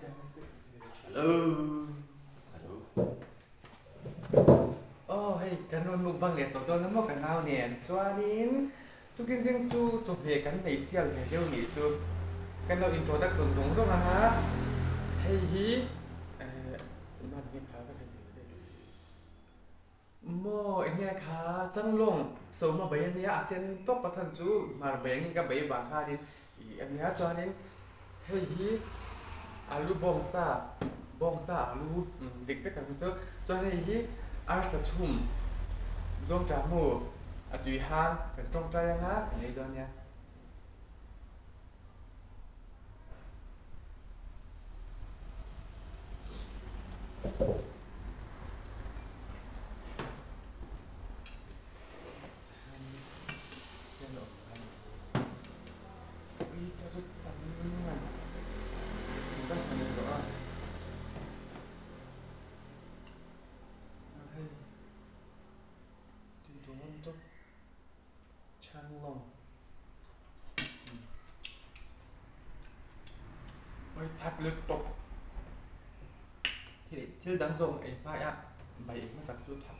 Hello. Oh, hey, kanon mo bang leto to na mo kanaw niyan. Chuanin, tukin sing chu chụp về kan nei sial ve deu ni chu. Kan lo introduction zong zong ha. Hey hi. Ma bi kha ka mo enya kha changlong so ma bayan ya asen to pathan chu mar bayang ka bay ba kha din. Enya chuanin hey hi alu bong sa alu dik te kan chu chuanin hi ar sa chum zong trả mù à tùy han cần trong trai á cái này đó nha ui cho rút bắn mà rất là nhiều đó hay tùy tùy môn tốt trang lòng ôi thật lực tục thì để thiếu đáng dùng ấy phải ạ bày nó sẵn chút thật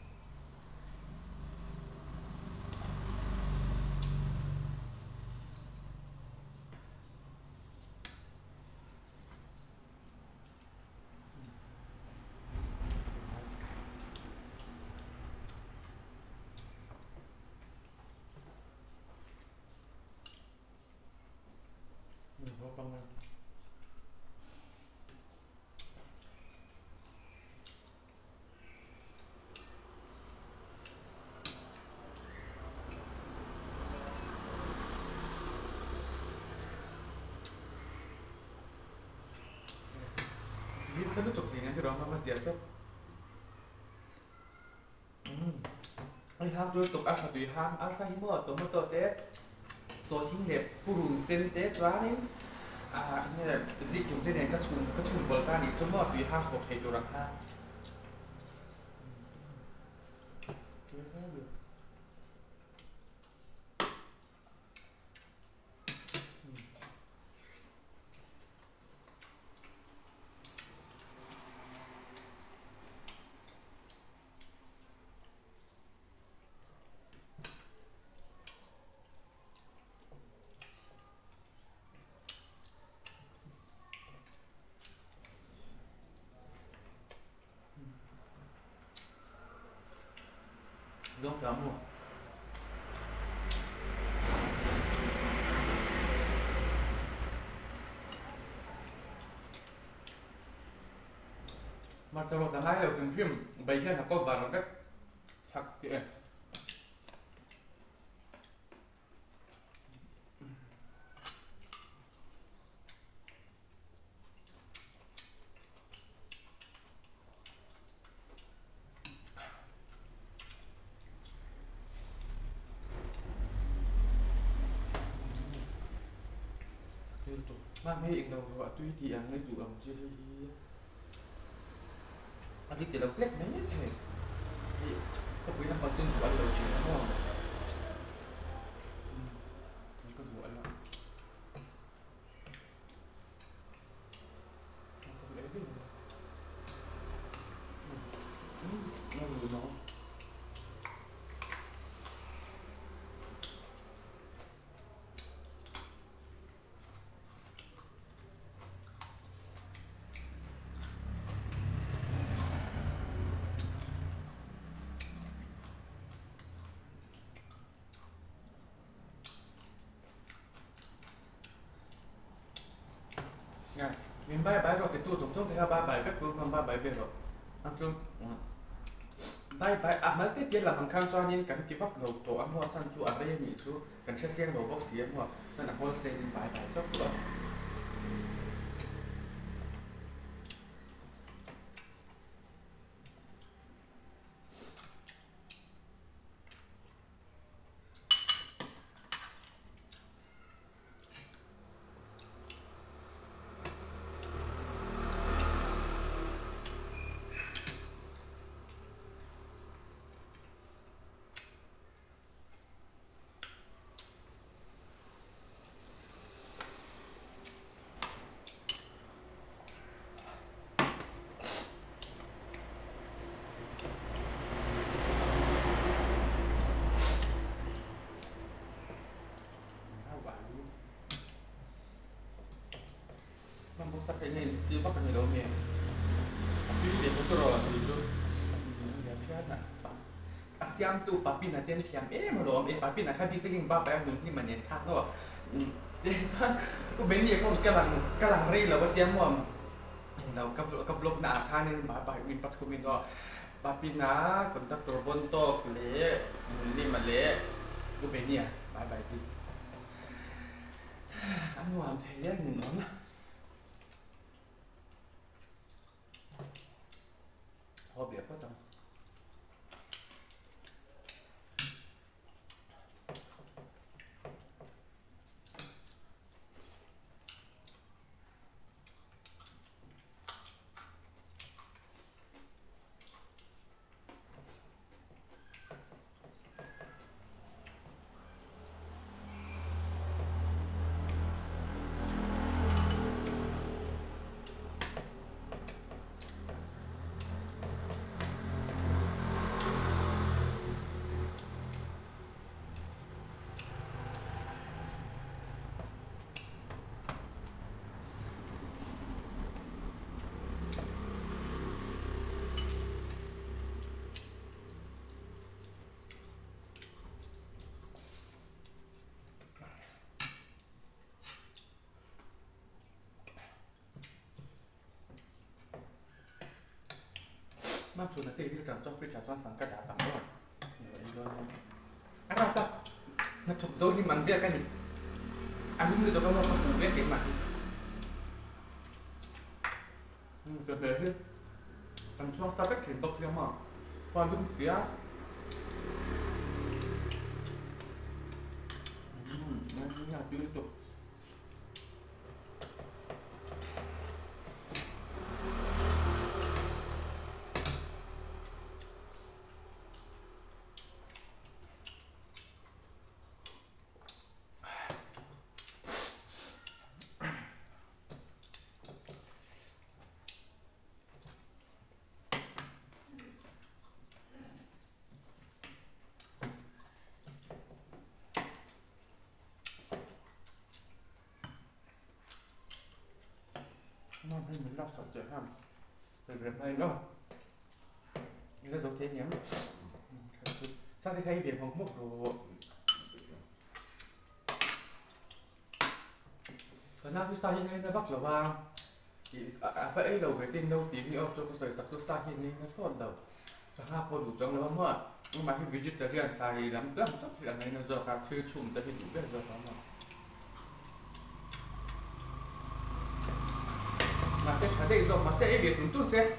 mình có bằng biết sớm tục thì cái đó nó mà dễ chút ai ham đôi tục ăn sa tùy ham ăn sa hi mua tổ mua tổ tết rồi thinh đẹp purun sen tết ra nên ini gì chúng thế này các chung bờ ta đi cho mua tùy ham một hệ đồ đặc ha đúng lắm luôn mà cho nó hai là phim bây giờ nó có vào nó cách thật kìa mà mấy đầu gọi tuy thì ăn lấy đủ ẩm chưa anh đi từ đầu click mấy thế thì có quý năm còn chân của anh đầu chỉ nó không có đủ anh không lấy cái nó đủ nó nghe mình bài rồi thì tôi dùng xong thì ba bài các cô còn ba bài về rồi ăn chung bài mấy tiết kia là bằng khang cho nên cảnh chỉ bắt đầu tổ âm hoa sang chú ở đây nhỉ chú cảnh sẽ xem đầu bóc xí âm hoa cho là hoa xem bài chốc nữa không sắc cái này chỉ bắt cái này đâu mẹ tuy để không có rồi thì chú ya phía nè ASEAN tu papi na ten thiam mà lo papi na khai bi cái ba ba hun ni man ne tha no thế choกูเป็นนี่ก็กำลังรีแล้วว่าเตรียมว่าเรากับลบหนาท่านี่มาไปวินปัทุมินก็ปาปินาคนตักตัวบนโต๊ะเละนี่มันเละกูเป็นเนี่ยไปปีอันวันเทียนนี่น้องนะพอเบียร์ก็ต้องมากสุดนะที่เราจำเป็นจะต้องสังกัดต่างด้วยอะไรต่อนักถกโซ่ที่มันเรียกกันนี่อันนี้มันจะต้องมาถูกเรียกเก่งมาเกิดอะไรขึ้นตอนช่วงสักถึงตกเสียงมาพอลุ่มเสียอยากดูตัวnó hay mình lọc sọt trời ham rồi đẹp này đâuนี่ก็สมเทียนเนี่ยsao thì hay biển hồng mốc rồi còn nào tôi sai như ngay nó bắt là ba thì vậy đầu cái tên đâu tiếng như ông tôi có sợi sặc tôi sai như ngay nó tốt đầu cho hai con đủ trong đó mà nhưng mà cái vegetarian sai lắm chắc là ngay nó do cả thứ chủng tới cái đủ biết rồi đó mà sẽ thấy đây rồi mà sẽ việc chúng tôi sẽ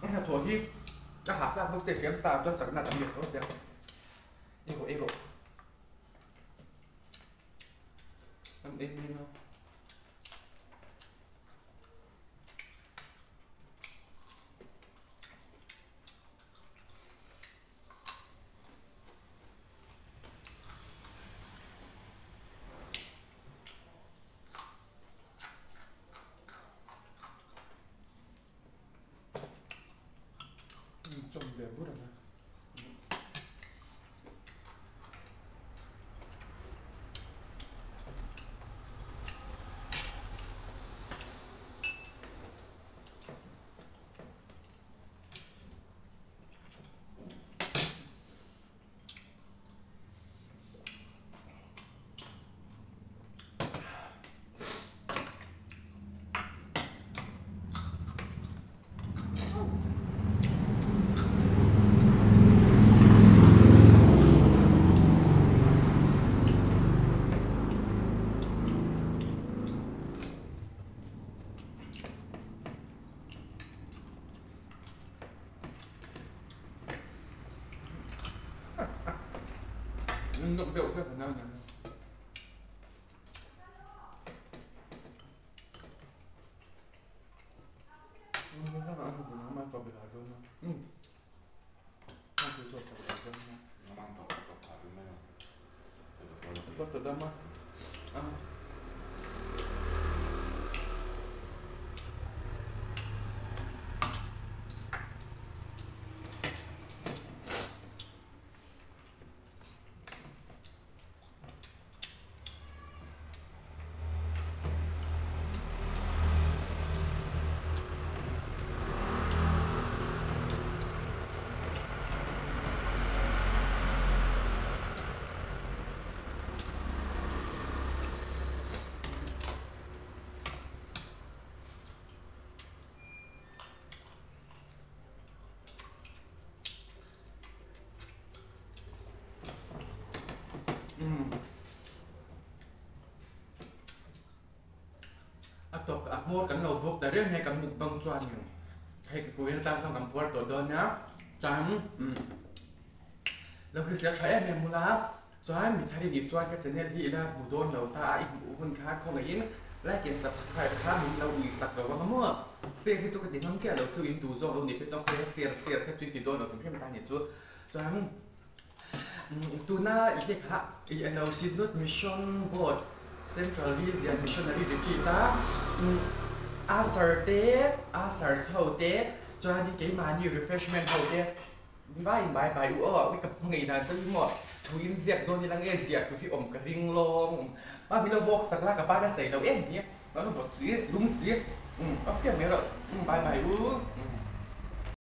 là thổi hiจะหาสร้างเขาเสียเสียมสาวจนจากนั้นเดียวเขาเสียเอโรมันเองนี่เนาะจมเดือดพูดออกมาngậm rượu theo khả năng này nó là ăn của nó mà còn bị hại luôn nó cứ thuộc phải hại luôn nó mang tổ hại luôn này có từ đâm á à tục à mua cái nồi buộcแต่เรื่องในกำมุกบางส่วนใครกับกูยังตามช่องกำปวดตัวโดนนะจังเราคือเสียใช้แม่มูลาจอยมีทารีดีจอยก็จะเนี่ยที่ได้บูโดนเราตาอีกบุคคลค้าคงไงยินและเกี่ยน subscribe ค้ามีเราอีสักเราว่ามั่วเสียที่จุกติท่องเที่ยวเราชื่ออินดูโซเราเนี่ยเป็นเจ้าคนเสียแค่จุดติดโดนเราเป็นเพื่อนตาเนี่ยจุดจังตัวหน้าอีกที่ค่ะอีอันเราชิดนุดมิชชั่นบอร์ด Central Region Missionary Retreat ta Asar hậu tế cho những cái mà nhiều refreshment hậu tế bài ủa với cặp ngày nào cho những mọi thứ in diệt luôn như là nghe diệt tụi khi ổng cả ring lông ba mình lo vok sạc la cả ba đã xảy đầu em nhé nó vok xí đúng xí ok mẹ rồi bài ủa